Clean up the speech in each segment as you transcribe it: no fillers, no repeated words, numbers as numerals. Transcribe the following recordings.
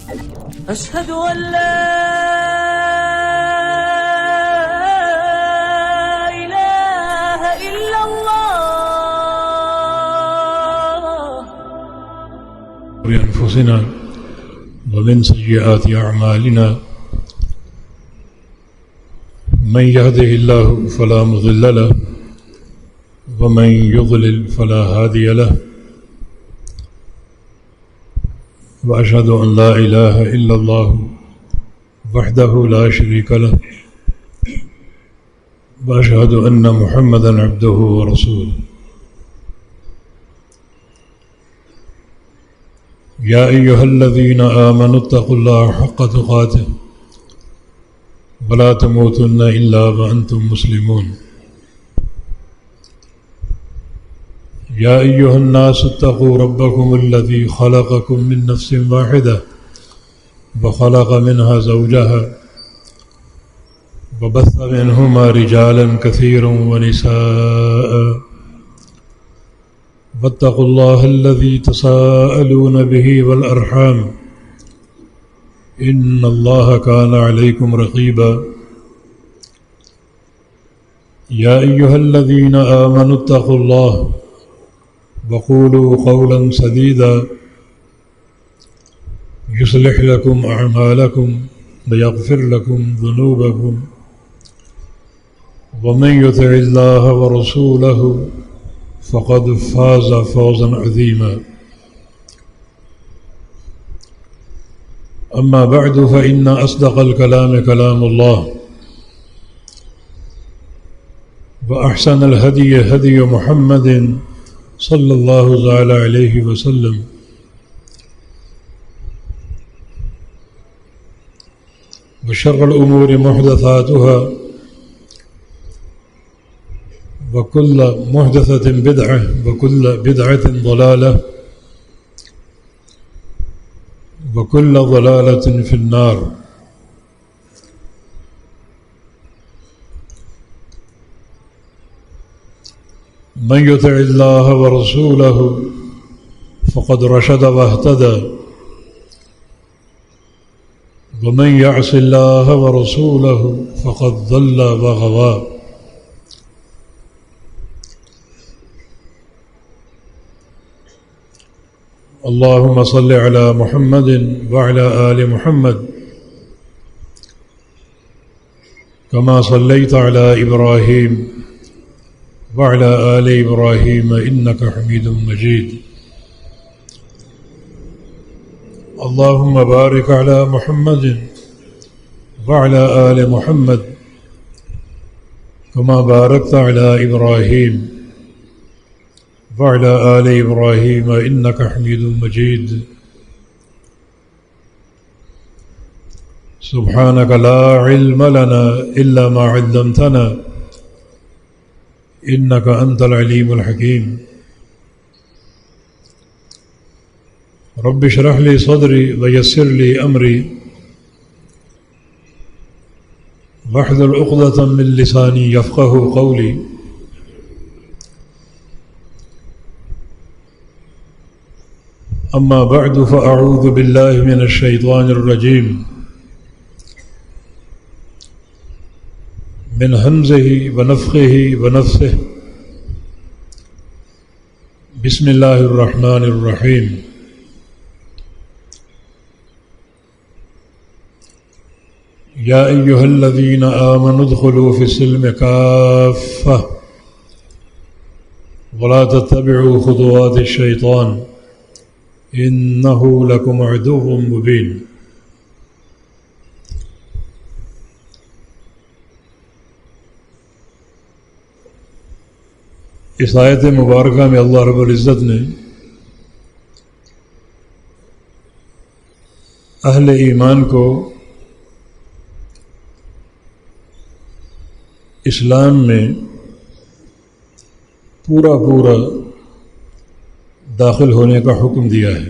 أشهد أن لا إله إلا الله بأنفسنا ومن سيئات أعمالنا من يهده الله فلا مضل له ومن يضلل فلا هادي له وأشهد أن لا إله إلا الله وحده لا شريك له وأشهد أن محمدا عبده ورسوله يا أيها الذين آمنوا اتقوا الله حق تقاته ولا تموتن إلا وأنتم مسلمون يا أيها الناس اتقوا ربكم الذي خلقكم من نفس واحدة وخلق منها زوجها وبث منهما رجالا كثيرا ونساء واتقوا الله الذي تساءلون به والأرحام إن الله كان عليكم رقيبا يا أيها الذين آمنوا اتقوا الله وقولوا قولا سديدا يصلح لكم أعمالكم ويغفر لكم ذنوبكم ومن يطع الله ورسوله فقد فاز فوزا عظيما أما بعد فإن أصدق الكلام كلام الله وأحسن الهدي هدي محمد صلى الله تعالى عليه وسلم وشر الأمور محدثاتها وكل محدثة بدعة وكل بدعة ضلالة وكل ضلالة في النار من يطع الله ورسوله فقد رشد واهتدى ومن يعص الله ورسوله فقد ضل وغوى اللهم صل على محمد وعلى آل محمد كما صليت على إبراهيم وعلى آل إبراهيم إنك حميد مجيد اللهم بارك على محمد وعلى آل محمد كما باركت على إبراهيم وعلى آل إبراهيم إنك حميد مجيد سبحانك لا علم لنا إلا ما علمتنا إنك أنت العليم الحكيم رب اشرح لي صدري ويسر لي أمري واحلل عقدة من لساني يفقه قولي أما بعد فأعوذ بالله من الشيطان الرجيم من همزه ونفخه ونفثه بسم الله الرحمن الرحيم يا أيها الذين آمنوا ادخلوا في السلم كافة ولا تتبعوا خطوات الشيطان إنه لكم عدو مبين اس آیت مبارکہ میں اللہ رب العزت نے اہل ایمان کو اسلام میں پورا داخل ہونے کا حکم دیا ہے.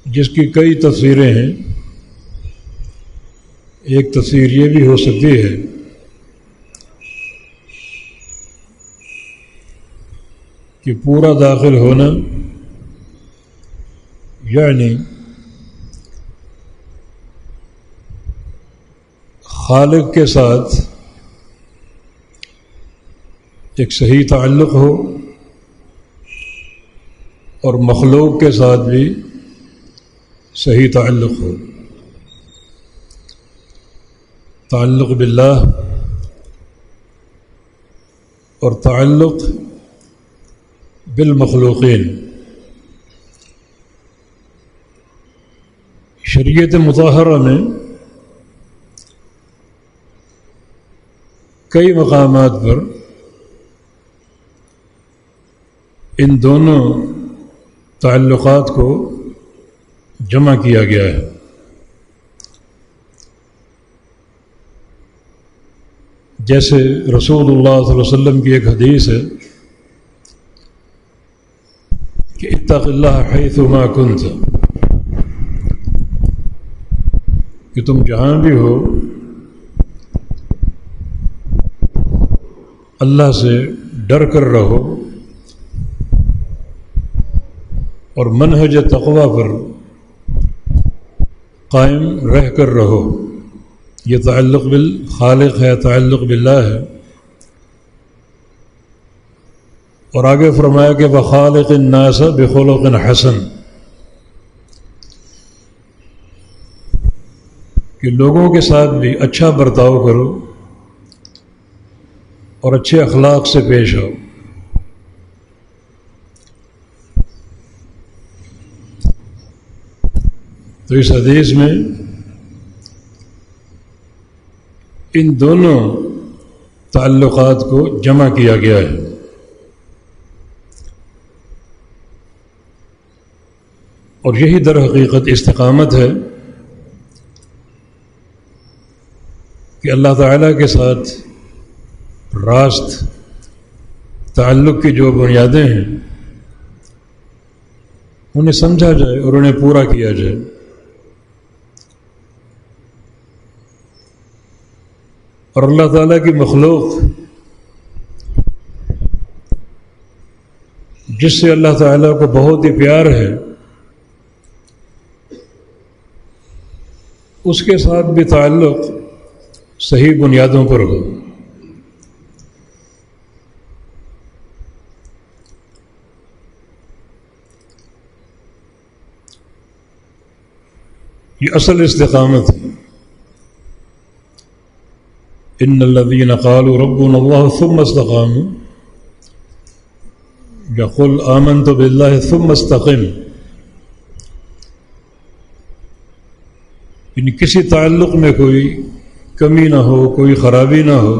جس کی کئی تفسیریں ہیں. ایک تفسیر یہ بھی ہو سکتی ہے کہ پورا داخل ہونا یعنی خالق کے ساتھ ایک صحیح تعلق ہو اور مخلوق کے ساتھ بھی صحیح تعلق ہو. تعلق باللہ اور تعلق بالمخلوقین. شریعت مطہرہ میں کئی مقامات پر ان دونوں تعلقات کو جمع کیا گیا ہے. جیسے رسول اللہ صلی اللہ علیہ وسلم کی ایک حدیث ہے کہ اتق اللہ حیث ما کنت، کہ تم جہاں بھی ہو اللہ سے ڈر کر رہو اور منہج تقوی پر قائم رہ کر رہو. یہ تعلق بالخالق ہے، تعلق باللہ ہے. اور آگے فرمایا کہ وخالق الناس بخلق حسن، کہ لوگوں کے ساتھ بھی اچھا برتاؤ کرو اور اچھے اخلاق سے پیش آؤ. تو اس حدیث میں ان دونوں تعلقات کو جمع کیا گیا ہے. اور یہی در حقیقت استقامت ہے کہ اللہ تعالیٰ کے ساتھ راست تعلق کی جو بنیادیں ہیں انہیں سمجھا جائے اور انہیں پورا کیا جائے. اور اللہ تعالیٰ کی مخلوق جس سے اللہ تعالیٰ کو بہت ہی پیار ہے اس کے ساتھ بھی تعلق صحیح بنیادوں پر ہو. یہ اصل استقامت ہے. ان الذين قالوا ربنا الله ثم استقاموا يقول آمنت بالله ثم استقم. یعنی کسی تعلق میں کوئی کمی نہ ہو، کوئی خرابی نہ ہو،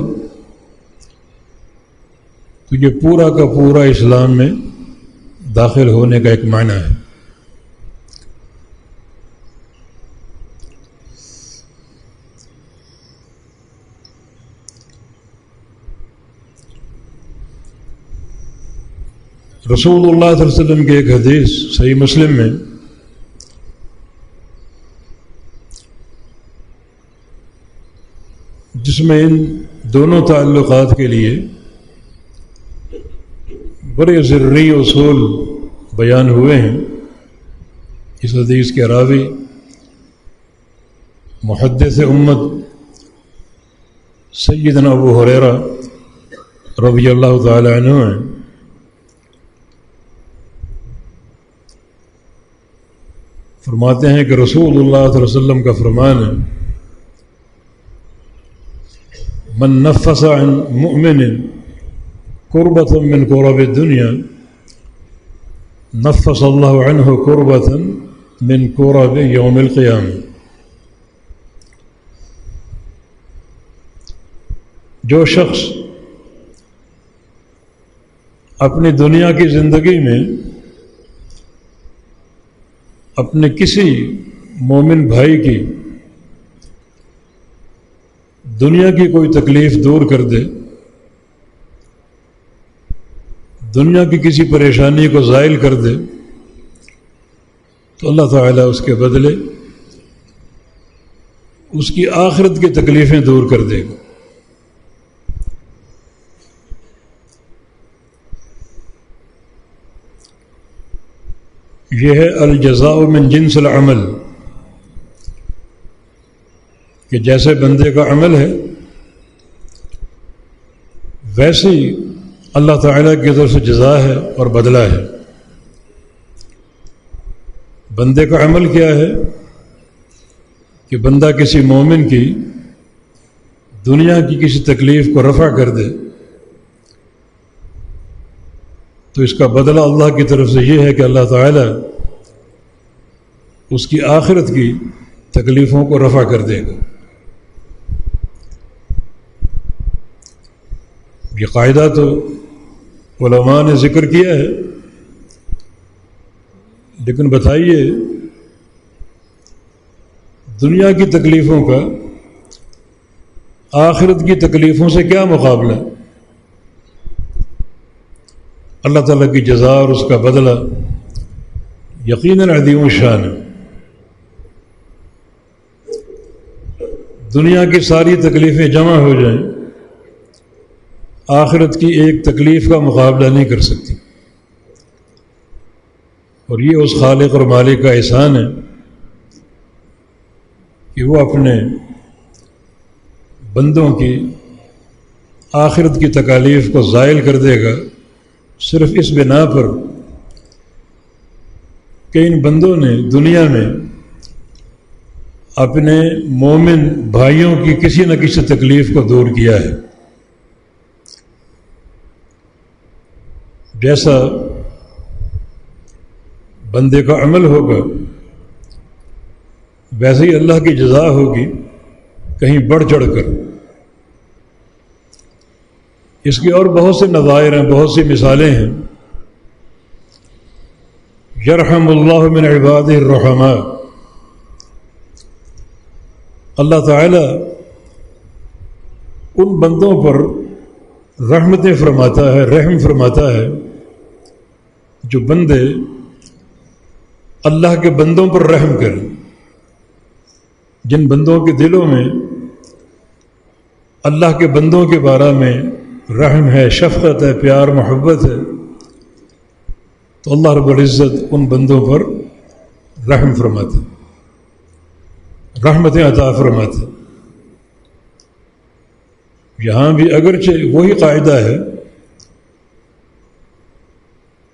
تو یہ پورا کا پورا اسلام میں داخل ہونے کا ایک معنی ہے. رسول اللہ صلی اللہ علیہ وسلم کی ایک حدیث صحیح مسلم میں جس میں ان دونوں تعلقات کے لیے بڑے ضروری اصول بیان ہوئے ہیں. اس حدیث کے راوی محدث امت سیدنا ابو ہریرہ رضی اللہ تعالی عنہ ہیں. فرماتے ہیں کہ رسول اللہ صلی اللہ علیہ وسلم کا فرمان ہے من نفس عن مؤمن کربۃ من کرب الدنیا نفس اللہ عنہ کربۃ من کرب یوم القیامہ. جو شخص اپنی دنیا کی زندگی میں اپنے کسی مومن بھائی کی دنیا کی کوئی تکلیف دور کر دے، دنیا کی کسی پریشانی کو زائل کر دے، تو اللہ تعالیٰ اس کے بدلے اس کی آخرت کی تکلیفیں دور کر دے گا. یہ ہے الجزاء من جنس العمل، کہ جیسے بندے کا عمل ہے ویسے ہی اللہ تعالیٰ کی طرف سے جزا ہے اور بدلہ ہے۔ بندے کا عمل کیا ہے کہ بندہ کسی مومن کی دنیا کی کسی تکلیف کو رفع کر دے تو اس کا بدلہ اللہ کی طرف سے یہ ہے کہ اللہ تعالیٰ اس کی آخرت کی تکلیفوں کو رفع کر دے گا۔ یہ قاعدہ تو علماء نے ذکر کیا ہے، لیکن بتائیے دنیا کی تکلیفوں کا آخرت کی تکلیفوں سے کیا مقابلہ؟ اللہ تعالیٰ کی جزا اور اس کا بدلہ یقیناً عظیم الشان ہے۔ دنیا کی ساری تکلیفیں جمع ہو جائیں، آخرت کی ایک تکلیف کا مقابلہ نہیں کر سکتی، اور یہ اس خالق اور مالک کا احسان ہے کہ وہ اپنے بندوں کی آخرت کی تکالیف کو زائل کر دے گا، صرف اس بنا پر کہ ان بندوں نے دنیا میں اپنے مومن بھائیوں کی کسی نہ کسی تکلیف کو دور کیا ہے۔ جیسا بندے کا عمل ہوگا ویسے ہی اللہ کی جزا ہوگی، کہیں بڑھ چڑھ کر۔ اس کی اور بہت سے نظائر ہیں، بہت سی مثالیں ہیں۔ یرحم اللہ من عبادہ الرحماء، اللہ تعالی ان بندوں پر رحمتیں فرماتا ہے، رحم فرماتا ہے جو بندے اللہ کے بندوں پر رحم کریں، جن بندوں کے دلوں میں اللہ کے بندوں کے بارے میں رحم ہے، شفقت ہے، پیار محبت ہے، تو اللہ رب العزت ان بندوں پر رحم فرماتے، رحمتیں عطا فرماتے۔ یہاں بھی اگرچہ وہی قاعدہ ہے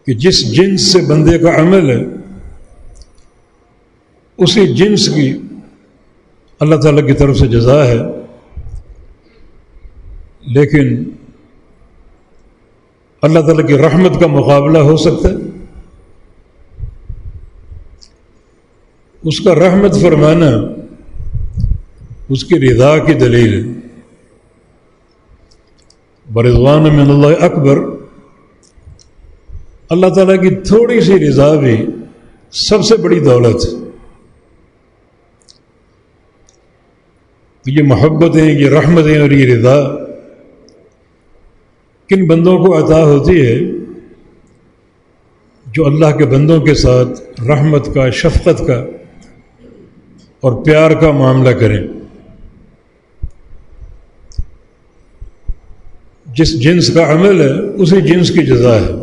کہ جس جنس سے بندے کا عمل ہے اسی جنس کی اللہ تعالیٰ کی طرف سے جزا ہے، لیکن اللہ تعالیٰ کی رحمت کا مقابلہ ہو سکتا ہے؟ اس کا رحمت فرمانا اس کی رضا کی دلیل ہے۔ برضوان من اللہ اکبر، اللہ تعالیٰ کی تھوڑی سی رضا بھی سب سے بڑی دولت ہے۔ یہ محبتیں، یہ رحمتیں اور یہ رضا کن بندوں کو عطا ہوتی ہے؟ جو اللہ کے بندوں کے ساتھ رحمت کا، شفقت کا اور پیار کا معاملہ کریں۔ جس جنس کا عمل ہے اسی جنس کی جزا ہے۔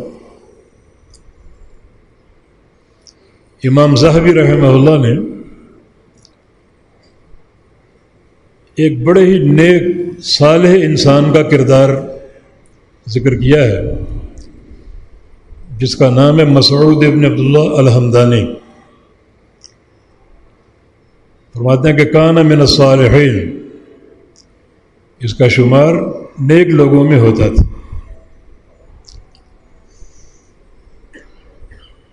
امام ذہبی رحمہ اللہ نے ایک بڑے ہی نیک صالح انسان کا کردار ذکر کیا ہے جس کا نام ہے مسعود ابن عبداللہ الحمدانی۔ فرماتے ہیں کہ کان من الصالحین، اس کا شمار نیک لوگوں میں ہوتا تھا۔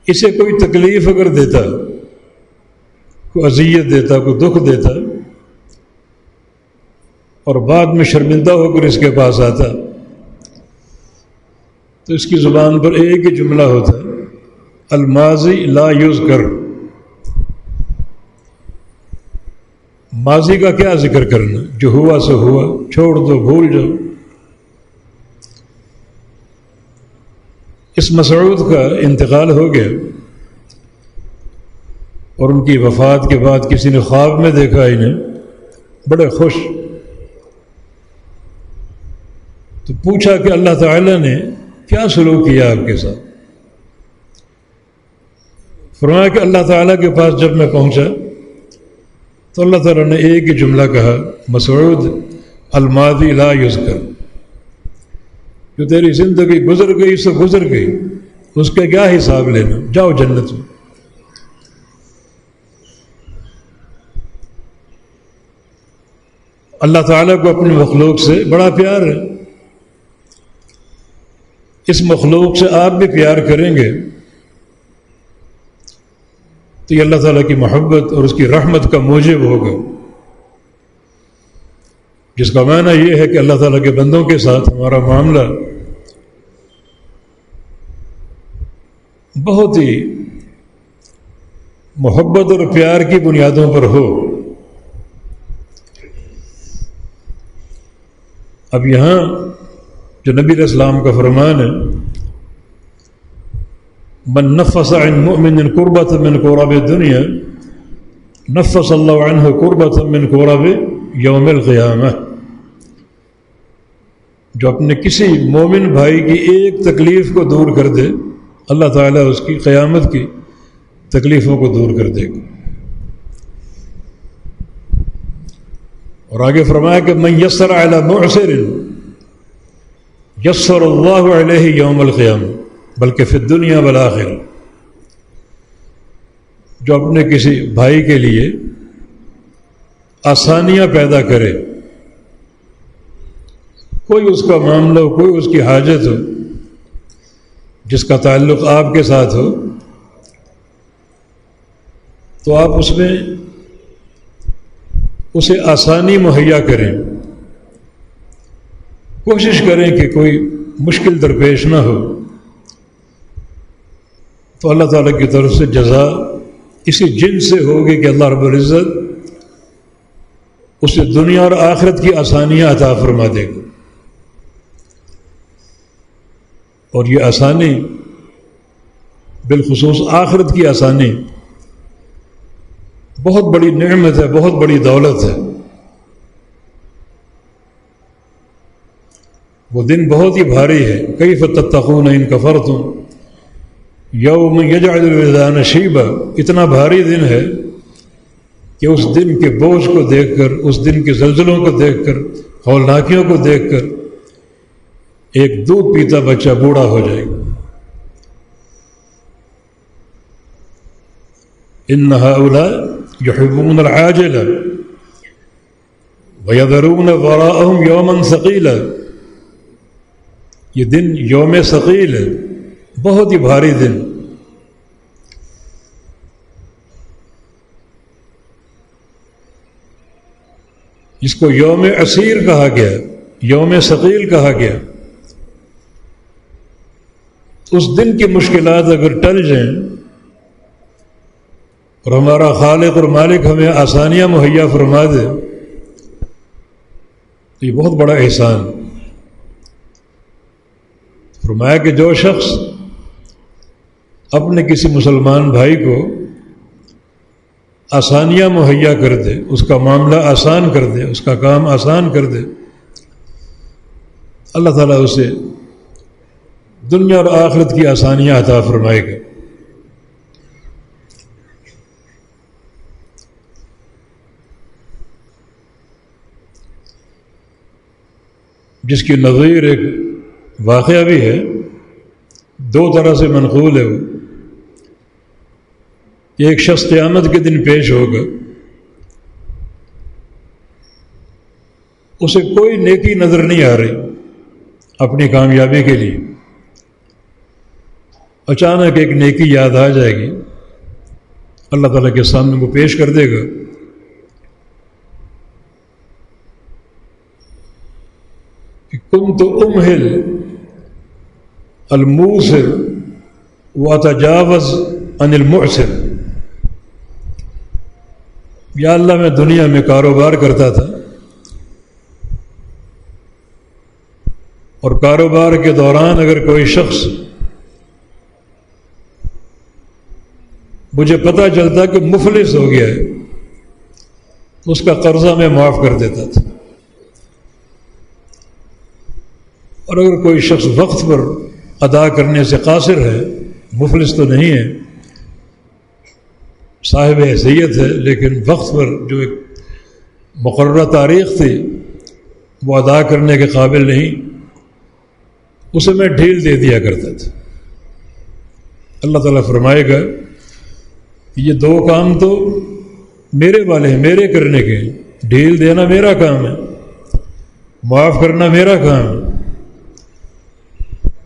اسے کوئی تکلیف اگر دیتا، کوئی اذیت دیتا، کوئی دکھ دیتا، اور بعد میں شرمندہ ہو کر اس کے پاس آتا تو اس کی زبان پر ایک ہی جملہ ہوتا، الماضی لا یذکر، ماضی کا کیا ذکر کرنا، جو ہوا سو ہوا، چھوڑ دو، بھول جاؤ۔ اس مسعود کا انتقال ہو گیا اور ان کی وفات کے بعد کسی نے خواب میں دیکھا انہیں بڑے خوش، تو پوچھا کہ اللہ تعالیٰ نے کیا سلوک کیا آپ کے ساتھ؟ فرمایا کہ اللہ تعالیٰ کے پاس جب میں پہنچا تو اللہ تعالیٰ نے ایک ہی جملہ کہا، مسعود الماضی لا یذکر، جو تیری زندگی گزر گئی سو گزر گئی، اس کا کیا حساب لینا، جاؤ جنت میں۔ اللہ تعالیٰ کو اپنی مخلوق سے بڑا پیار ہے، اس مخلوق سے آپ بھی پیار کریں گے تو یہ اللہ تعالیٰ کی محبت اور اس کی رحمت کا موجب ہوگا، جس کا معنی یہ ہے کہ اللہ تعالیٰ کے بندوں کے ساتھ ہمارا معاملہ بہت ہی محبت اور پیار کی بنیادوں پر ہو۔ اب یہاں جو نبی علیہ السلام کا فرمان ہے، من نفس عن مؤمن کربۃ من کرب الدنیا نفس اللہ عنہ کربۃ من کرب یوم القیامہ، جو اپنے کسی مومن بھائی کی ایک تکلیف کو دور کر دے، اللہ تعالیٰ اس کی قیامت کی تکلیفوں کو دور کر دے گا۔ اور آگے فرمایا کہ من یسر علی معسر یسر اللہ علیہ یوم القیامہ بلکہ فی الدنیا والآخرہ، جو اپنے کسی بھائی کے لیے آسانیاں پیدا کرے، کوئی اس کا معاملہ ہو، کوئی اس کی حاجت ہو جس کا تعلق آپ کے ساتھ ہو، تو آپ اس میں اسے آسانی مہیا کریں، کوشش کریں کہ کوئی مشکل درپیش نہ ہو، تو اللہ تعالیٰ کی طرف سے جزا اسی جن سے ہوگی کہ اللہ رب العزت اسے دنیا اور آخرت کی آسانیاں عطا فرما دے گا۔ اور یہ آسانی بالخصوص آخرت کی آسانی بہت بڑی نعمت ہے، بہت بڑی دولت ہے۔ وہ دن بہت ہی بھاری ہے، کیف تتقون ان کفرتم یوم یجعل الولدان شیبا، اتنا بھاری دن ہے کہ اس دن کے بوجھ کو دیکھ کر، اس دن کے زلزلوں کو دیکھ کر، ہولناکیوں کو دیکھ کر ایک دودھ پیتا بچہ بوڑھا ہو جائے گا۔ ان ہؤلاء یحبون العاجلہ ویذرون وراءہم یوما ثقیلا، یہ دن یوم ثقیل ہے، بہت ہی بھاری دن۔ جس کو یوم عسیر کہا گیا، یوم ثقیل کہا گیا، اس دن کی مشکلات اگر ٹل جائیں اور ہمارا خالق اور مالک ہمیں آسانیاں مہیا فرما دے تو یہ بہت بڑا احسان۔ فرمایا کہ جو شخص اپنے کسی مسلمان بھائی کو آسانیاں مہیا کر دے، اس کا معاملہ آسان کر دے، اس کا کام آسان کر دے، اللہ تعالیٰ اسے دنیا اور آخرت کی آسانیاں عطا فرمائے گا۔ جس کی نظیر ایک واقعہ بھی ہے، دو طرح سے منقول ہے وہ، کہ ایک شخص قیامت کے دن پیش ہوگا، اسے کوئی نیکی نظر نہیں آ رہی اپنی کامیابی کے لیے، اچانک ایک نیکی یاد آ جائے گی، اللہ تعالیٰ کے سامنے وہ پیش کر دے گا کہ کنت امہل الموسر واتجاوز عن المعسر، یا اللہ میں دنیا میں کاروبار کرتا تھا اور کاروبار کے دوران اگر کوئی شخص مجھے پتہ چلتا کہ مفلس ہو گیا ہے تو اس کا قرضہ میں معاف کر دیتا تھا، اور اگر کوئی شخص وقت پر ادا کرنے سے قاصر ہے، مفلس تو نہیں ہے، صاحب حیثیت ہے، لیکن وقت پر جو ایک مقررہ تاریخ تھی وہ ادا کرنے کے قابل نہیں، اسے میں ڈھیل دے دیا کرتا تھا۔ اللہ تعالیٰ فرمائے گا کہ یہ دو کام تو میرے والے ہیں، میرے کرنے کے ہیں، ڈھیل دینا میرا کام ہے، معاف کرنا میرا کام ہے،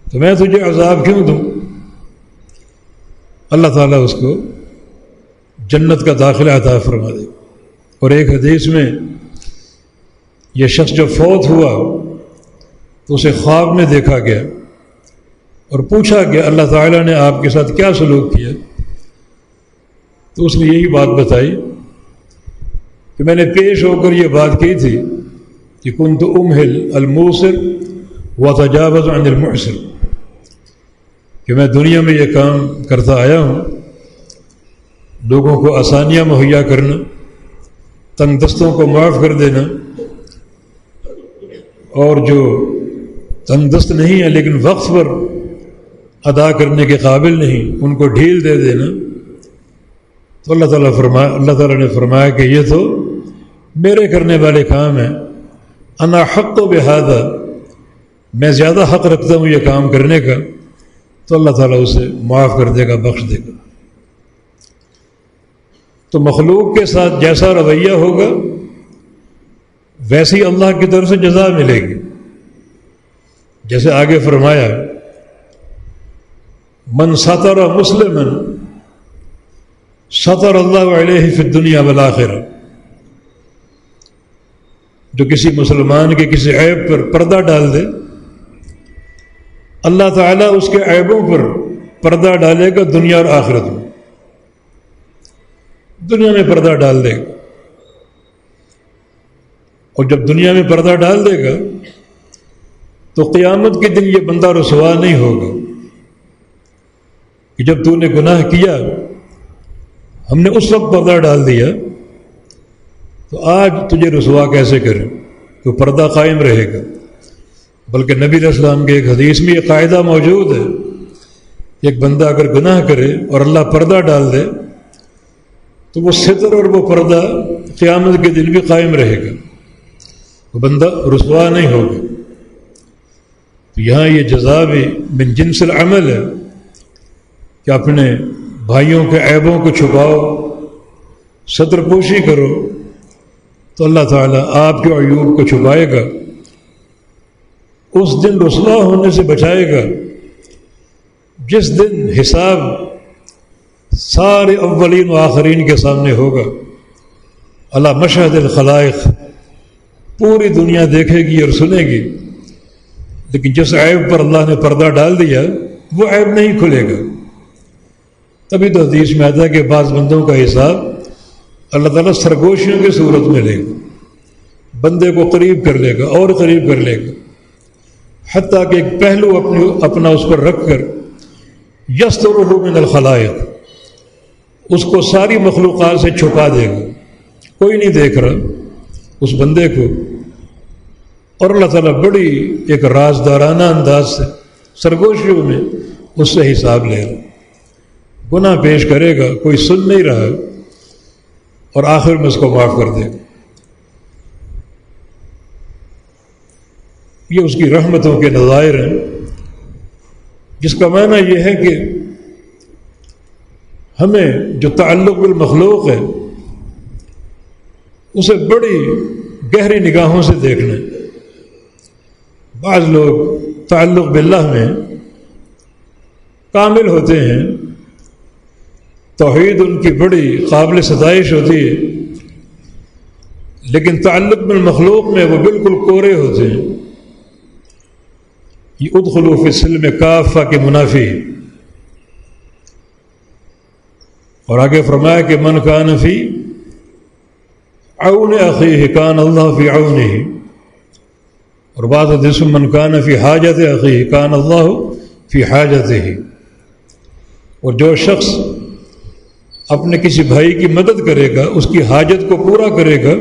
تو میں تجھے عذاب کیوں دوں؟ اللہ تعالیٰ اس کو جنت کا داخلہ عطا فرما دے۔ اور ایک حدیث میں یہ شخص جو فوت ہوا تو اسے خواب میں دیکھا گیا اور پوچھا کہ اللہ تعالیٰ نے آپ کے ساتھ کیا سلوک کیا؟ تو اس نے یہی بات بتائی کہ میں نے پیش ہو کر یہ بات کی تھی کہ کنت امہل الموسر واتجاوز عن المعسر، کہ میں دنیا میں یہ کام کرتا آیا ہوں، لوگوں کو آسانیاں مہیا کرنا، تنگ دستوں کو معاف کر دینا، اور جو تنگ دست نہیں ہے لیکن وقت پر ادا کرنے کے قابل نہیں ان کو ڈھیل دے دینا۔ تو اللہ تعالیٰ نے فرمایا کہ یہ تو میرے کرنے والے کام ہیں، انا حق بہذا، میں زیادہ حق رکھتا ہوں یہ کام کرنے کا، تو اللہ تعالیٰ اسے معاف کر دے گا، بخش دے گا۔ تو مخلوق کے ساتھ جیسا رویہ ہوگا ویسی اللہ کی طرف سے جزا ملے گی۔ جیسے آگے فرمایا من ستر مسلما ستر اللہ علیہ فی الدنیا والآخرہ، جو کسی مسلمان کے کسی عیب پر پردہ ڈال دے اللہ تعالیٰ اس کے عیبوں پر پردہ ڈالے گا دنیا اور آخرت میں۔ دنیا میں پردہ ڈال دے گا، اور جب دنیا میں پردہ ڈال دے گا تو قیامت کے دن یہ بندہ رسوا نہیں ہوگا کہ جب تو نے گناہ کیا ہم نے اس وقت پردہ ڈال دیا تو آج تجھے رسوا کیسے کریں، تو پردہ قائم رہے گا۔ بلکہ نبی علیہ السلام کے ایک حدیث میں یہ قاعدہ موجود ہے کہ ایک بندہ اگر گناہ کرے اور اللہ پردہ ڈال دے تو وہ ستر اور وہ پردہ قیامت کے دن بھی قائم رہے گا، وہ بندہ رسوا نہیں ہوگا۔ تو یہاں یہ جزا بھی من جنس العمل ہے کہ اپنے بھائیوں کے عیبوں کو چھپاؤ، ستر پوشی کرو، تو اللہ تعالیٰ آپ کے عیوب کو چھپائے گا، اس دن رسوا ہونے سے بچائے گا جس دن حساب سارے اولین و آخرین کے سامنے ہوگا، علی مشہد الخلائق، پوری دنیا دیکھے گی اور سنے گی، لیکن جس عیب پر اللہ نے پردہ ڈال دیا وہ عیب نہیں کھلے گا۔ تبھی تو حدیث میں آتا ہے کہ بعض بندوں کا حساب اللہ تعالیٰ سرگوشیوں کی صورت میں لے گا، بندے کو قریب کر لے گا اور قریب کر لے گا، حتیٰ کہ ایک پہلو اپنا اس پر رکھ کر یسترہ من الخلائق، اس کو ساری مخلوقات سے چھپا دے گا، کوئی نہیں دیکھ رہا اس بندے کو، اور اللہ تعالیٰ بڑی ایک رازدارانہ انداز سے سرگوشیوں میں اس سے حساب لے رہا، گناہ پیش کرے گا، کوئی سن نہیں رہا، اور آخر میں اس کو معاف کر دے گا۔ یہ اس کی رحمتوں کے نظائر ہیں، جس کا معنی یہ ہے کہ ہمیں جو تعلق بالمخلوق ہے اسے بڑی گہری نگاہوں سے دیکھنا ہے۔ بعض لوگ تعلق باللہ میں کامل ہوتے ہیں، توحید ان کی بڑی قابل ستائش ہوتی ہے، لیکن تعلق بالمخلوق میں وہ بالکل کورے ہوتے ہیں۔ یہ ادخلوا فی السلم کافہ کے منافی ہے۔ اور آگے فرمایا کہ من کان فی عون اخیہ کان اللہ فی عونہ، اور بعض حدیث میں من کان فی حاجت اخیہ کان اللہ فی حاجتہ، اور جو شخص اپنے کسی بھائی کی مدد کرے گا، اس کی حاجت کو پورا کرے گا،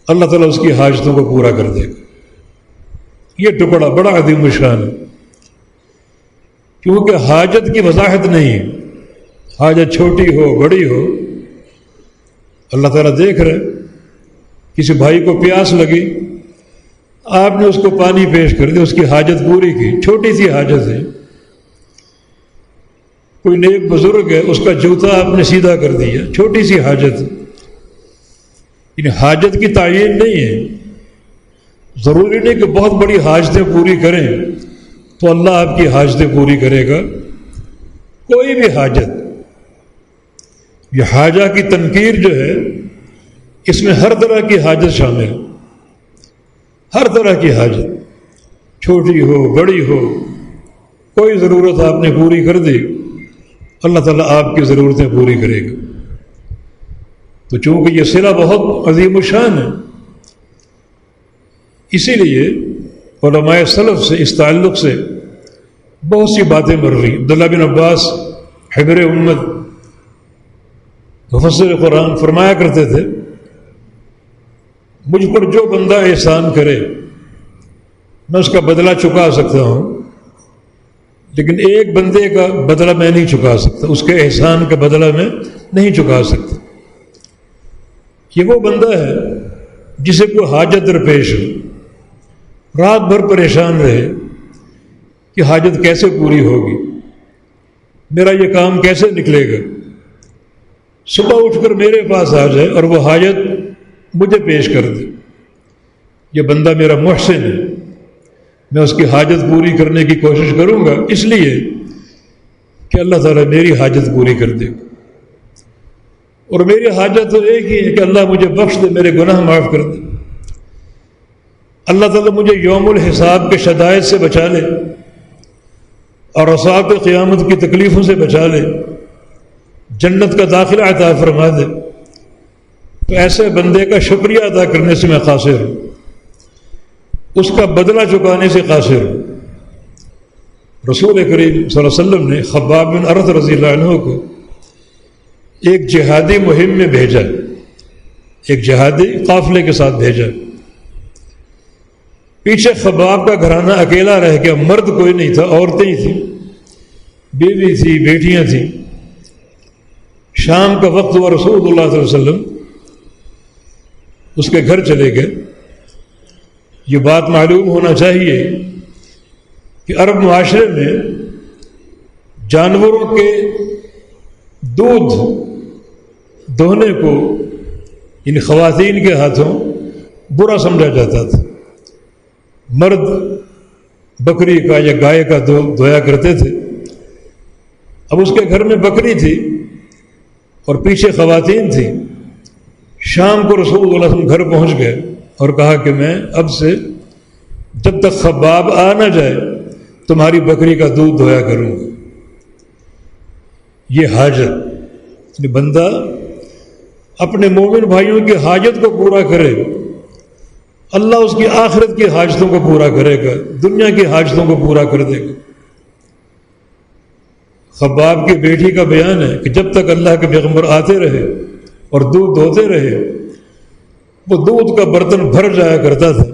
اللہ تعالیٰ اس کی حاجتوں کو پورا کر دے گا۔ یہ ٹکڑا بڑا عظیم الشان ہے، کیونکہ حاجت کی وضاحت نہیں ہے، حاجت چھوٹی ہو بڑی ہو اللہ تعالیٰ دیکھ رہے. کسی بھائی کو پیاس لگی، آپ نے اس کو پانی پیش کر دیا، اس کی حاجت پوری کی، چھوٹی سی حاجت ہے. کوئی نیک بزرگ ہے، اس کا جوتا آپ نے سیدھا کر دیا، چھوٹی سی حاجت ہے. یعنی حاجت کی تعین نہیں ہے. ضروری نہیں کہ بہت بڑی حاجتیں پوری کریں تو اللہ آپ کی حاجتیں پوری کرے گا. کوئی بھی حاجت، یہ حاجہ کی تنکیر جو ہے اس میں ہر طرح کی حاجت شامل ہے. ہر طرح کی حاجت، چھوٹی ہو بڑی ہو، کوئی ضرورت آپ نے پوری کر دی، اللہ تعالیٰ آپ کی ضرورتیں پوری کرے گا. تو چونکہ یہ صلہ بہت عظیم الشان ہے، اسی لیے علماء سلف سے اس تعلق سے بہت سی باتیں مر رہی. عبداللہ بن عباس حبر امت مفسر قرآن فرمایا کرتے تھے، مجھ پر جو بندہ احسان کرے میں اس کا بدلہ چکا سکتا ہوں، لیکن ایک بندے کا بدلہ میں نہیں چکا سکتا، اس کے احسان کا بدلہ میں نہیں چکا سکتا. یہ وہ بندہ ہے جسے کوئی حاجت درپیش ہو، رات بھر پریشان رہے کہ حاجت کیسے پوری ہوگی، میرا یہ کام کیسے نکلے گا. صبح اٹھ کر میرے پاس آ جائے اور وہ حاجت مجھے پیش کر دے. یہ بندہ میرا محسن ہے، میں اس کی حاجت پوری کرنے کی کوشش کروں گا، اس لیے کہ اللہ تعالیٰ میری حاجت پوری کر دے گا. اور میری حاجت تو ایک ہی ہے کہ اللہ مجھے بخش دے، میرے گناہ معاف کر دے. اللہ تعالیٰ مجھے یوم الحساب کے شدائد سے بچا لے اور عذاب قیامت کی تکلیفوں سے بچا لے، جنت کا داخلہ عطا فرما دے. تو ایسے بندے کا شکریہ ادا کرنے سے میں قاصر ہوں، اس کا بدلہ چکانے سے قاصر ہوں. رسول کریم صلی اللہ علیہ وسلم نے خباب بن ارت رضی اللہ عنہ کو ایک جہادی مہم میں بھیجا، ایک جہادی قافلے کے ساتھ بھیجا. پیچھے خباب کا گھرانہ اکیلا رہ گیا، مرد کوئی نہیں تھا، عورتیں ہی تھیں، بیوی تھی، بیٹیاں تھیں. شام کا وقت ہوا، رسول اللہ صلی اللہ علیہ وسلم اس کے گھر چلے گئے. یہ بات معلوم ہونا چاہیے کہ عرب معاشرے میں جانوروں کے دودھ دوہنے کو ان خواتین کے ہاتھوں برا سمجھا جاتا تھا. مرد بکری کا یا گائے کا دودھ دھویا کرتے تھے. اب اس کے گھر میں بکری تھی اور پیچھے خواتین تھیں. شام کو رسول اللہ صلی اللہ علیہ وسلم گھر پہنچ گئے اور کہا کہ میں اب سے جب تک خباب آ نہ جائے تمہاری بکری کا دودھ دھویا کروں گا. یہ حاجت، بندہ اپنے مومن بھائیوں کی حاجت کو پورا کرے، اللہ اس کی آخرت کی حاجتوں کو پورا کرے گا، دنیا کی حاجتوں کو پورا کر دے گا. خباب کی بیٹی کا بیان ہے کہ جب تک اللہ کے پیغمبر آتے رہے اور دودھ دھوتے رہے، وہ دودھ کا برتن بھر جایا کرتا تھا.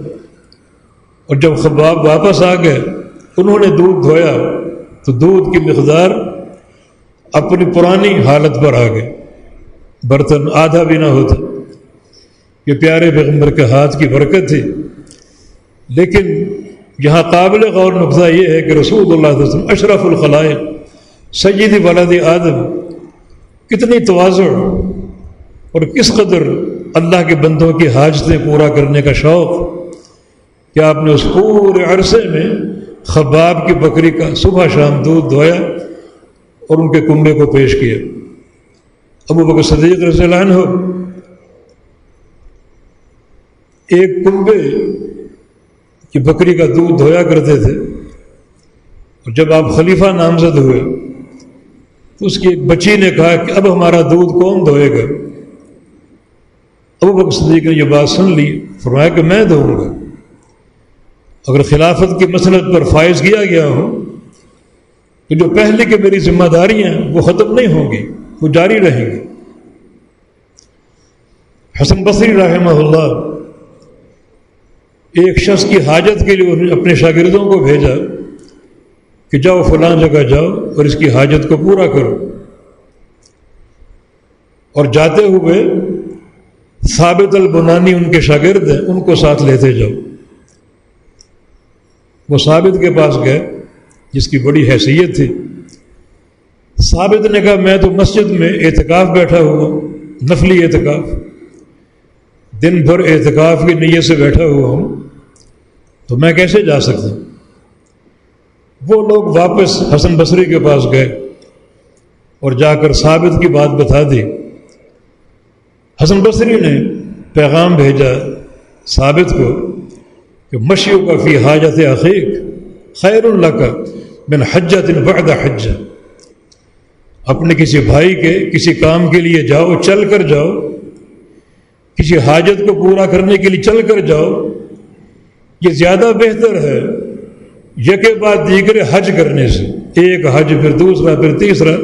اور جب خباب واپس آ گئے، انہوں نے دودھ دھویا تو دودھ کی مقدار اپنی پرانی حالت پر آ گئے، برتن آدھا بھی نہ ہوتا. یہ پیارے پیغمبر کے ہاتھ کی برکت تھی. لیکن یہاں قابل غور نقطہ یہ ہے کہ رسول اللہ صلی اللہ علیہ وسلم اشرف الخلائق سید ولد آدم، کتنی تواضع اور کس قدر اللہ کے بندوں کی حاجتیں پورا کرنے کا شوق کہ آپ نے اس پورے عرصے میں خباب کی بکری کا صبح شام دودھ دھویا اور ان کے کنبے کو پیش کیا. ابو بکر صدیق رضی اللہ عنہ ایک کنبے کی بکری کا دودھ دھویا کرتے تھے، اور جب آپ خلیفہ نامزد ہوئے تو اس کی ایک بچی نے کہا کہ اب ہمارا دودھ کون دھوئے گا؟ ابو بکر صدیق نے یہ بات سن لی، فرمایا کہ میں دھوؤں گا. اگر خلافت کی مسلط پر فائز کیا گیا ہوں تو جو پہلے کی میری ذمہ داریاں ہیں وہ ختم نہیں ہوں گی، وہ جاری رہیں گی. حسن بصری رحمہ اللہ ایک شخص کی حاجت کے لیے انہوں نے اپنے شاگردوں کو بھیجا کہ جاؤ فلاں جگہ جاؤ اور اس کی حاجت کو پورا کرو. اور جاتے ہوئے ثابت البنانی ان کے شاگرد ہیں، ان کو ساتھ لیتے جاؤ۔ وہ ثابت کے پاس گئے جس کی بڑی حیثیت تھی۔ ثابت نے کہا میں تو مسجد میں اعتکاف بیٹھا ہوا ہوں، نفلی اعتکاف، دن بھر اعتکاف کی نیت سے بیٹھا ہوا ہوں، تو میں کیسے جا سکتا ہوں؟ وہ لوگ واپس حسن بصری کے پاس گئے اور جا کر ثابت کی بات بتا دی۔ حسن بصری نے پیغام بھیجا ثابت کو کہ مشیو کا فی حاجت اخیک خیر لک من حجۃ بعد حجہ، اپنے کسی بھائی کے کسی کام کے لیے جاؤ، چل کر جاؤ، کسی حاجت کو پورا کرنے کے لیے چل کر جاؤ، یہ زیادہ بہتر ہے یکے بعد دیگر حج کرنے سے، ایک حج پھر دوسرا پھر تیسرا۔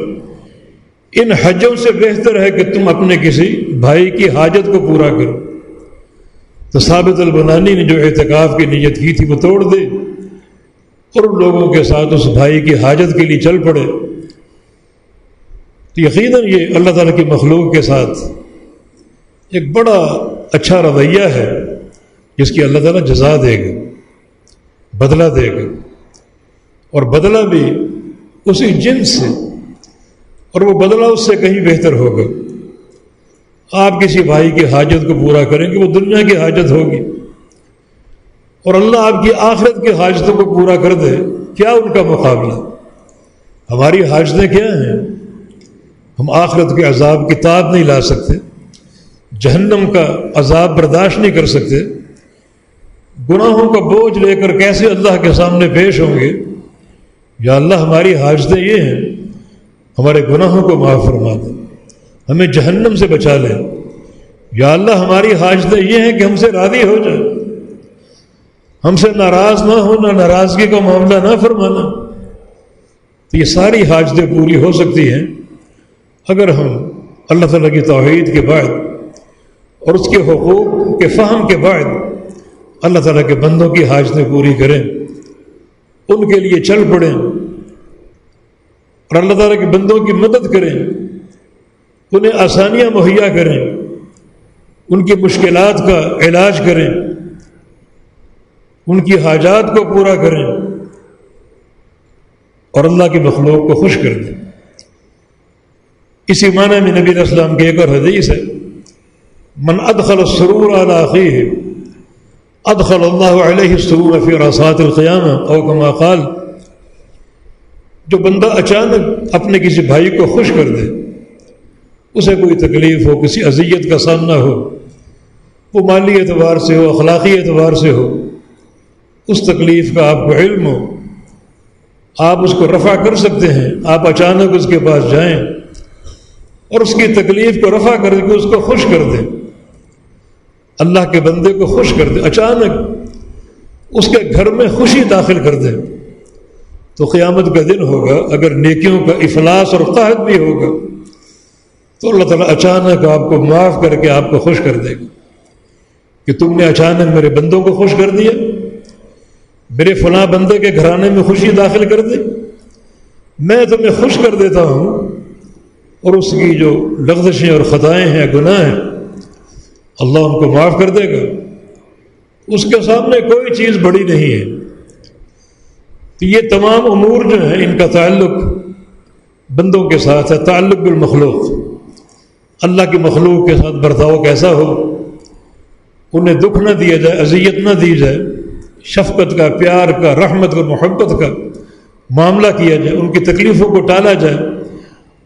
ان حجوں سے بہتر ہے کہ تم اپنے کسی بھائی کی حاجت کو پورا کرو۔ تو ثابت البنانی نے جو اعتکاف کی نیت کی تھی وہ توڑ دے اور ان لوگوں کے ساتھ اس بھائی کی حاجت کے لیے چل پڑے۔ تو یقیناً یہ اللہ تعالیٰ کی مخلوق کے ساتھ ایک بڑا اچھا رویہ ہے جس کی اللہ تعالیٰ جزا دے گا، بدلہ دے گا، اور بدلہ بھی اسی جنس سے، اور وہ بدلہ اس سے کہیں بہتر ہوگا۔ آپ کسی بھائی کی حاجت کو پورا کریں گے، وہ دنیا کی حاجت ہوگی، اور اللہ آپ کی آخرت کی حاجتوں کو پورا کر دے، کیا ان کا مقابلہ؟ ہماری حاجتیں کیا ہیں؟ ہم آخرت کے عذاب کی تاب نہیں لا سکتے، جہنم کا عذاب برداشت نہیں کر سکتے، گناہوں کا بوجھ لے کر کیسے اللہ کے سامنے پیش ہوں گے؟ یا اللہ ہماری حاجتیں یہ ہیں، ہمارے گناہوں کو معاف فرما دے، ہمیں جہنم سے بچا لے۔ یا اللہ ہماری حاجتیں یہ ہیں کہ ہم سے راضی ہو جائے، ہم سے ناراض نہ ہونا، ناراضگی کا معاملہ نہ فرمانا۔ تو یہ ساری حاجتیں پوری ہو سکتی ہیں اگر ہم اللہ تعالیٰ کی توحید کے بعد اور اس کے حقوق کے فہم کے بعد اللہ تعالیٰ کے بندوں کی حاجتیں پوری کریں، ان کے لیے چل پڑیں اور اللہ تعالیٰ کے بندوں کی مدد کریں، انہیں آسانیاں مہیا کریں، ان کی مشکلات کا علاج کریں، ان کی حاجات کو پورا کریں اور اللہ کی مخلوق کو خوش کر دیں۔ اسی معنی میں نبی علیہ السلام کی ایک اور حدیث ہے، من ادخل السرور علی اخیہ ادخل اللہ علیہ السرور فی عرصات القیامہ، او کما قال، جو بندہ اچانک اپنے کسی بھائی کو خوش کر دے، اسے کوئی تکلیف ہو، کسی اذیت کا سامنا ہو، وہ مالی اعتبار سے ہو، اخلاقی اعتبار سے ہو، اس تکلیف کا آپ کو علم ہو، آپ اس کو رفع کر سکتے ہیں، آپ اچانک اس کے پاس جائیں اور اس کی تکلیف کو رفع کر کے اس کو خوش کر دیں، اللہ کے بندے کو خوش کر دیں، اچانک اس کے گھر میں خوشی داخل کر دیں، تو قیامت کا دن ہوگا، اگر نیکیوں کا افلاس اور قحط بھی ہوگا تو اللہ تعالیٰ اچانک آپ کو معاف کر کے آپ کو خوش کر دے گا کہ تم نے اچانک میرے بندوں کو خوش کر دیا، میرے فلاں بندے کے گھرانے میں خوشی داخل کر دے، میں تمہیں خوش کر دیتا ہوں، اور اس کی جو لغزشیں اور خطائیں ہیں، گناہ ہیں، اللہ ان کو معاف کر دے گا۔ اس کے سامنے کوئی چیز بڑی نہیں ہے۔ تو یہ تمام امور جو ہیں ان کا تعلق بندوں کے ساتھ ہے، تعلق بالمخلوق، اللہ کی مخلوق کے ساتھ برتاؤ کیسا ہو، انہیں دکھ نہ دیا جائے، اذیت نہ دی جائے، شفقت کا، پیار کا، رحمت اور محبت کا معاملہ کیا جائے، ان کی تکلیفوں کو ٹالا جائے،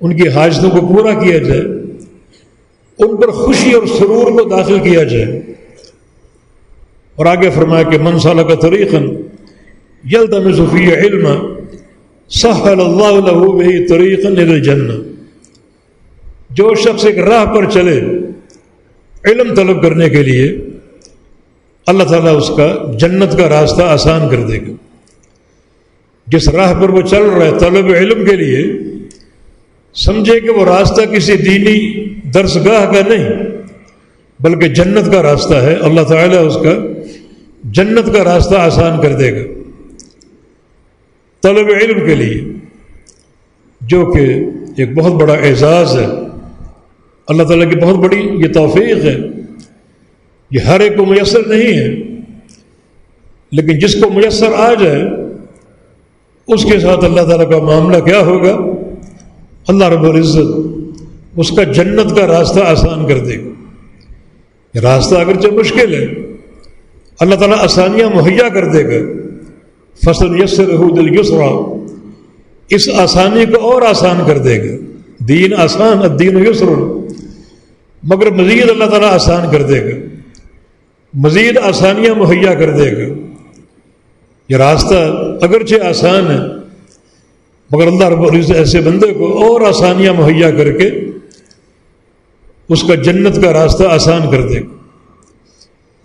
ان کی حاجتوں کو پورا کیا جائے، ان پر خوشی اور سرور کو داخل کیا جائے۔ اور آگے فرمایا کہ من سلک طریقا یلتمس فیہ علما سہل اللہ لہ بہ طریقا الی الجنہ، جو شخص ایک راہ پر چلے علم طلب کرنے کے لیے، اللہ تعالیٰ اس کا جنت کا راستہ آسان کر دے گا۔ جس راہ پر وہ چل رہا ہے طلب علم کے لیے، سمجھے کہ وہ راستہ کسی دینی درسگاہ کا نہیں بلکہ جنت کا راستہ ہے، اللہ تعالیٰ اس کا جنت کا راستہ آسان کر دے گا طلب علم کے لیے، جو کہ ایک بہت بڑا اعزاز ہے اللہ تعالیٰ کی بہت بڑی یہ توفیق ہے. یہ ہر ایک کو میسر نہیں ہے، لیکن جس کو میسر آ جائے اس کے ساتھ اللہ تعالیٰ کا معاملہ کیا ہوگا؟ اللہ رب العزت اس کا جنت کا راستہ آسان کر دے گا. یہ راستہ اگرچہ مشکل ہے، اللہ تعالیٰ آسانیاں مہیا کر دے گا. فَسَنُيَسِّرُهُ لِلْيُسْرَىٰ، اس آسانی کو اور آسان کر دے گا. دین آسان، الدین یسر، مگر مزید اللہ تعالیٰ آسان کر دے گا، مزید آسانیاں مہیا کر دے گا. یہ راستہ اگرچہ آسان ہے، مگر اللہ رب العزت ایسے بندے کو اور آسانیاں مہیا کر کے اس کا جنت کا راستہ آسان کر دے گا.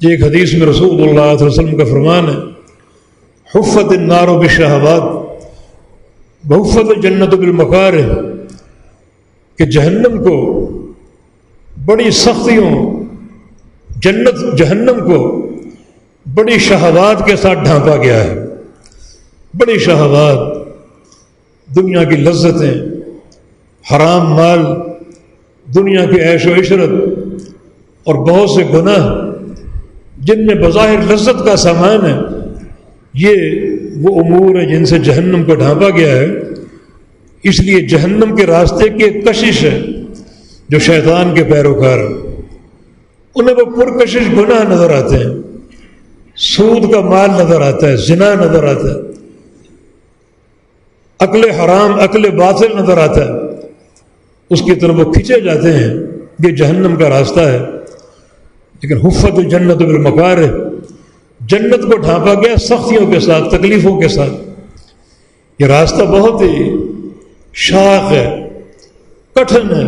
ایک حدیث میں رسول اللہ صلی اللہ علیہ وسلم کا فرمان ہے، حفت النار بالشہوات وحفت الجنت بالمکارہ، کہ جہنم کو بڑی سختیوں، جہنم کو بڑی شہوات کے ساتھ ڈھانپا گیا ہے. بڑی شہوات، دنیا کی لذتیں، حرام مال، دنیا کی عیش و عشرت اور بہت سے گناہ جن میں بظاہر لذت کا سامان ہے، یہ وہ امور ہیں جن سے جہنم کو ڈھانپا گیا ہے. اس لیے جہنم کے راستے کی ایک کشش ہے جو شیطان کے پیروکار ہیں، انہیں وہ پرکشش گناہ نظر آتے ہیں، سود کا مال نظر آتا ہے، زنا نظر آتا ہے، عقل حرام، عقل باطل نظر آتا ہے. اس کی طرف وہ کھینچے جاتے ہیں. یہ جہنم کا راستہ ہے. لیکن حفت الجنت بالمکارہ، جنت کو ڈھانپا گیا سختیوں کے ساتھ، تکلیفوں کے ساتھ. یہ راستہ بہت ہی شاق ہے، کٹھن ہے،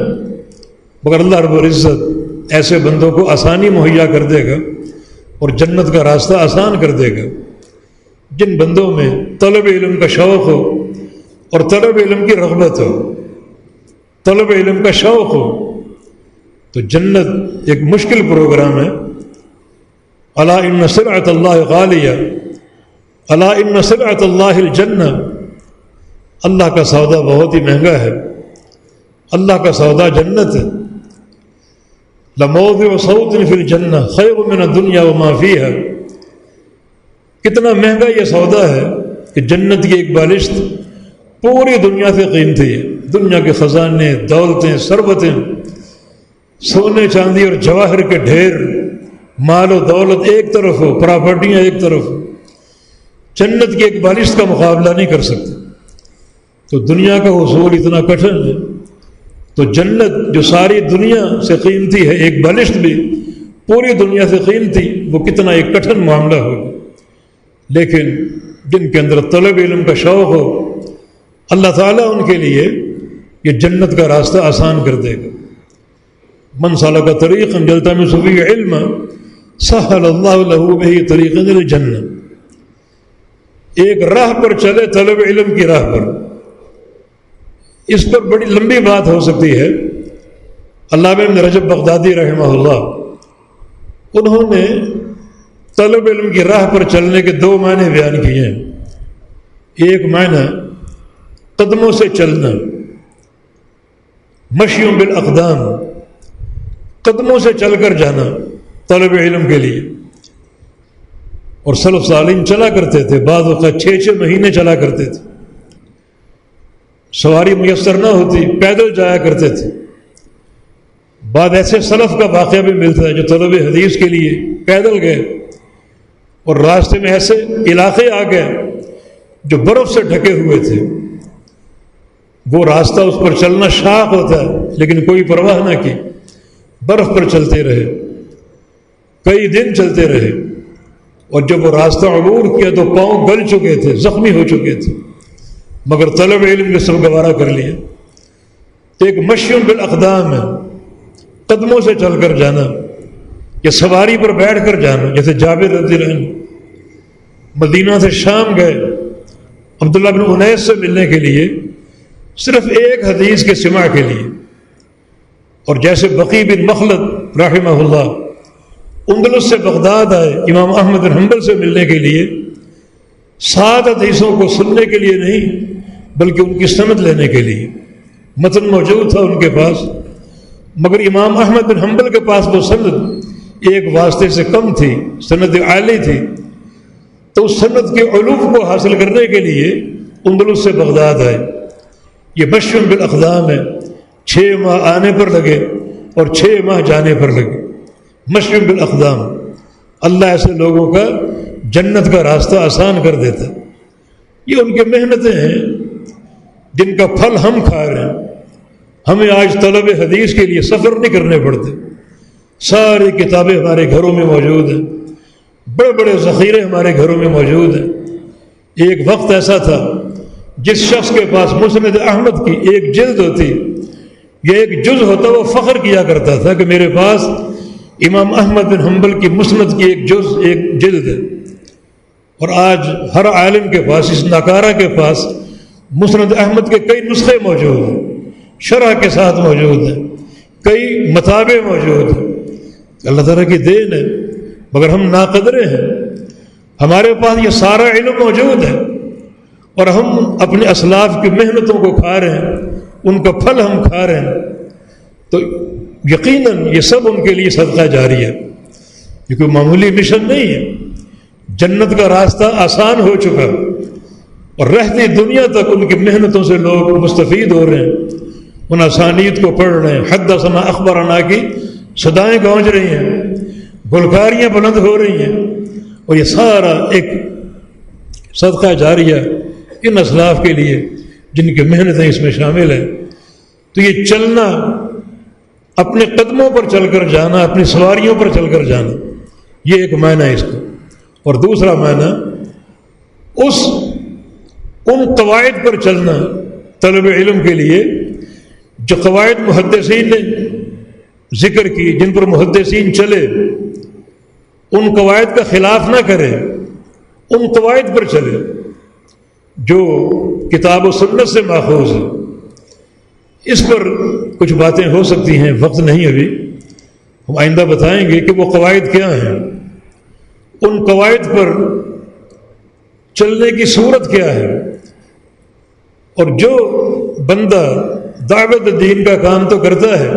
مگر اللہ رب العزت ایسے بندوں کو آسانی مہیا کر دے گا اور جنت کا راستہ آسان کر دے گا. جن بندوں میں طلب علم کا شوق ہو اور طلب علم کی رغبت ہو، طلب علم کا شوق ہو، تو جنت ایک مشکل پروگرام ہے. الا ان سلعۃ اللہ غالیہ، الا ان سلعۃ اللہ الجنہ، اللہ کا سودا بہت ہی مہنگا ہے، اللہ کا سودا جنت ہے. لموضع صوت فی الجنہ خیر من الدنیا وما فیہا، کتنا مہنگا یہ سودا ہے کہ جنت کی ایک بالشت پوری دنیا سے قیمتی ہے. دنیا کے خزانے، دولتیں، ثروتیں، سونے چاندی اور جواہر کے ڈھیر، مال و دولت ایک طرف ہو، پراپرٹیاں ایک طرف ہو، جنت کی ایک بالشت کا مقابلہ نہیں کر سکتے. تو دنیا کا حصول اتنا کٹھن ہے، تو جنت جو ساری دنیا سے قیمتی ہے، ایک بالشت بھی پوری دنیا سے قیمتی، وہ کتنا ایک کٹھن معاملہ ہوگا. لیکن جن کے اندر طلب علم کا شوق ہو، اللہ تعالیٰ ان کے لیے یہ جنت کا راستہ آسان کر دے گا. من سلک طریقا یلتمس فیہ علما سہل اللہ لہ بہ طریقا الی الجنہ، ایک راہ پر چلے طلب علم کی راہ پر. اس پر بڑی لمبی بات ہو سکتی ہے. علامہ ابن رجب بغدادی رحمہ اللہ، انہوں نے طلب علم کی راہ پر چلنے کے دو معنی بیان کیے ہیں. ایک معنی قدموں سے چلنا، مشیوں بالاقدام، قدموں سے چل کر جانا طلب علم کے لیے. اور سلف صالحین چلا کرتے تھے، بعض وقت 6 مہینے چلا کرتے تھے، سواری میسر نہ ہوتی، پیدل جایا کرتے تھے. بعد ایسے سلف کا واقعہ بھی ملتا ہے جو طلب حدیث کے لیے پیدل گئے اور راستے میں ایسے علاقے آ گئے جو برف سے ڈھکے ہوئے تھے. وہ راستہ اس پر چلنا شاق ہوتا ہے، لیکن کوئی پرواہ نہ کی، برف پر چلتے رہے، کئی دن چلتے رہے. اور جب وہ راستہ عبور کیا تو پاؤں گل چکے تھے، زخمی ہو چکے تھے، مگر طلب علم نے سب گوارا کر لیا. ایک مشیوں بالاقدام ہے، قدموں سے چل کر جانا، یا سواری پر بیٹھ کر جانا. جیسے جابر رضی اللہ عنہ مدینہ سے شام گئے عبداللہ بن انیس سے ملنے کے لیے، صرف ایک حدیث کے سماع کے لیے. اور جیسے بقی بن مخلد رحمہ اللہ اندلس سے بغداد آئے امام احمد بن حنبل سے ملنے کے لیے، 7 حدیثوں کو سننے کے لیے نہیں بلکہ ان کی سند لینے کے لیے. متن موجود تھا ان کے پاس، مگر امام احمد بن حنبل کے پاس وہ سند ایک واسطے سے کم تھی، سند عالی تھی، تو اس سند کے علوم کو حاصل کرنے کے لیے اندلس سے بغداد آئے۔ یہ مشی بالاقدام ہے، 6 ماہ آنے پر لگے اور 6 ماہ جانے پر لگے۔ مشی بالاقدام، اللہ ایسے لوگوں کا جنت کا راستہ آسان کر دیتا۔ یہ ان کی محنتیں ہیں جن کا پھل ہم کھا رہے ہیں۔ ہمیں آج طلب حدیث کے لیے سفر نہیں کرنے پڑتے، ساری کتابیں ہمارے گھروں میں موجود ہیں، بڑے بڑے ذخیرے ہمارے گھروں میں موجود ہیں۔ ایک وقت ایسا تھا جس شخص کے پاس مسند احمد کی ایک جلد ہوتی یا ایک جز ہوتا، وہ فخر کیا کرتا تھا کہ میرے پاس امام احمد بن حنبل کی مسند کی ایک جز، ایک جلد ہے۔ اور آج ہر عالم کے پاس، اس ناکارہ کے پاس مسند احمد کے کئی نسخے موجود ہیں، شرح کے ساتھ موجود ہیں، کئی مطابع موجود ہیں۔ اللہ تعالیٰ کی دین ہے، مگر ہم ناقدرے ہیں۔ ہمارے پاس یہ سارا علم موجود ہے اور ہم اپنے اسلاف کی محنتوں کو کھا رہے ہیں، ان کا پھل ہم کھا رہے ہیں۔ تو یقیناً یہ سب ان کے لیے صدقہ جاری ہے، یہ کوئی معمولی مشن نہیں ہے۔ جنت کا راستہ آسان ہو چکا اور رہتی دنیا تک ان کی محنتوں سے لوگ مستفید ہو رہے ہیں، ان اسانید کو پڑھ رہے ہیں، حدثنا اخبرنا کی صدائیں گونج رہی ہیں، گلکاریاں بلند ہو رہی ہیں، اور یہ سارا ایک صدقہ جاریہ ان اسلاف کے لیے جن کی محنتیں اس میں شامل ہیں۔ تو یہ چلنا، اپنے قدموں پر چل کر جانا، اپنی سواریوں پر چل کر جانا، یہ ایک معنی ہے اس کا۔ اور دوسرا معنی ان قواعد پر چلنا طلب علم کے لیے جو قواعد محدثین نے ذکر کی، جن پر محدثین چلے، ان قواعد کا خلاف نہ کرے، ان قواعد پر چلے جو کتاب و سنت سے ماخوذ ہے۔ اس پر کچھ باتیں ہو سکتی ہیں، وقت نہیں ابھی، ہم آئندہ بتائیں گے کہ وہ قواعد کیا ہیں، ان قواعد پر چلنے کی صورت کیا ہے۔ اور جو بندہ دعوت دین کا کام تو کرتا ہے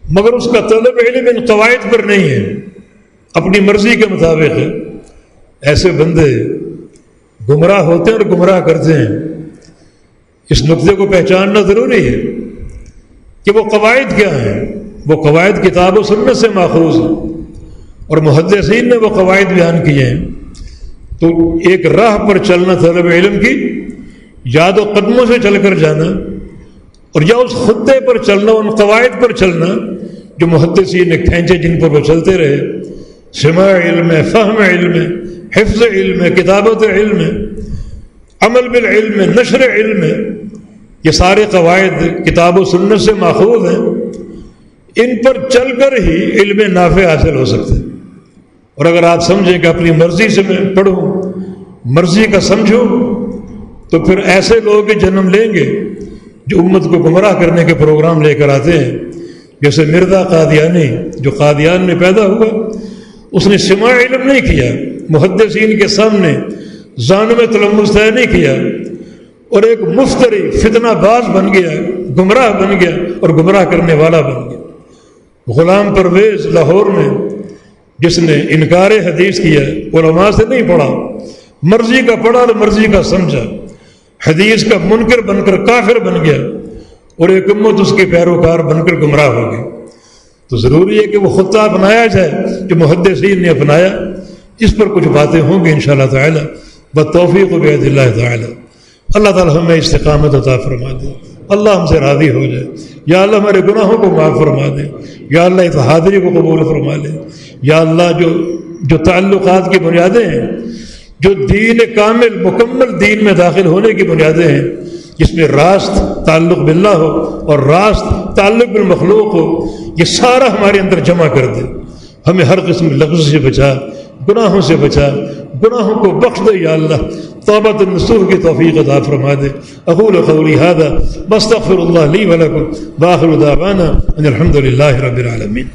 مگر اس کا طلب علم ان قواعد پر نہیں ہے، اپنی مرضی کے مطابق ہے، ایسے بندے گمراہ ہوتے ہیں اور گمراہ کرتے ہیں۔ اس نقطے کو پہچاننا ضروری ہے کہ وہ قواعد کیا ہیں۔ وہ قواعد کتاب و سنت سے ماخوذ ہیں اور محدثین نے وہ قواعد بیان کیے ہیں۔ تو ایک راہ پر چلنا طلب علم کی، یاد و قدموں سے چل کر جانا، اور یا اس خطے پر چلنا، ان قواعد پر چلنا جو محدثین نے کھینچے، جن پر وہ چلتے رہے۔ سماع علم ہے، فہم علم ہے، حفظ علم ہے، کتابت علم ہے، عمل بالعلم ہے، نشر علم ہے، یہ سارے قواعد کتاب و سنت سے ماخوذ ہیں۔ ان پر چل کر ہی علم نافع حاصل ہو سکتا ہے۔ اور اگر آپ سمجھیں کہ اپنی مرضی سے میں پڑھوں، مرضی کا سمجھوں، تو پھر ایسے لوگ جنم لیں گے جو امت کو گمراہ کرنے کے پروگرام لے کر آتے ہیں۔ جیسے مرزا قادیانی جو قادیان میں پیدا ہوا، اس نے سماع علم نہیں کیا، محدثین کے سامنے ذہن میں تلمس طے نہیں کیا، اور ایک مفتری فتنہ باز بن گیا، گمراہ بن گیا اور گمراہ کرنے والا بن گیا۔ غلام پرویز لاہور میں جس نے انکار حدیث کیا، علماء سے نہیں پڑھا، مرضی کا پڑھا اور مرضی کا سمجھا، حدیث کا منکر بن کر کافر بن گیا، اور ایک امت اس کے پیروکار بن کر گمراہ ہو گئی۔ تو ضروری ہے کہ وہ خطہ اپنایا جائے جو محدثین نے اپنایا۔ اس پر کچھ باتیں ہوں گی انشاءاللہ تعالی، بالتوفیق بید اللہ تعالی۔ اللہ تعالی ہمیں استقامت عطا فرما دے، اللہ ہم سے راضی ہو جائے۔ یا اللہ ہمارے گناہوں کو معاف فرما دے، یا اللہ اس حاضری کو قبول فرما لے۔ یا اللہ جو تعلقات کی بنیادیں ہیں، جو دین کامل مکمل دین میں داخل ہونے کی بنیادیں ہیں، جس میں راست تعلق باللہ ہو اور راست تعلق بالمخلوق ہو، یہ سارا ہمارے اندر جمع کر دے۔ ہمیں ہر قسم کی لغز سے بچا، گناہوں سے بچا، گناہوں کو بخش دے یا اللہ، توبۃ النصوح کی توفیق عطا فرما دے۔ اقول قولی ھذا واستغفر اللہ لی ولکم، وآخر دعوانا ان الحمد للہ رب العالمین۔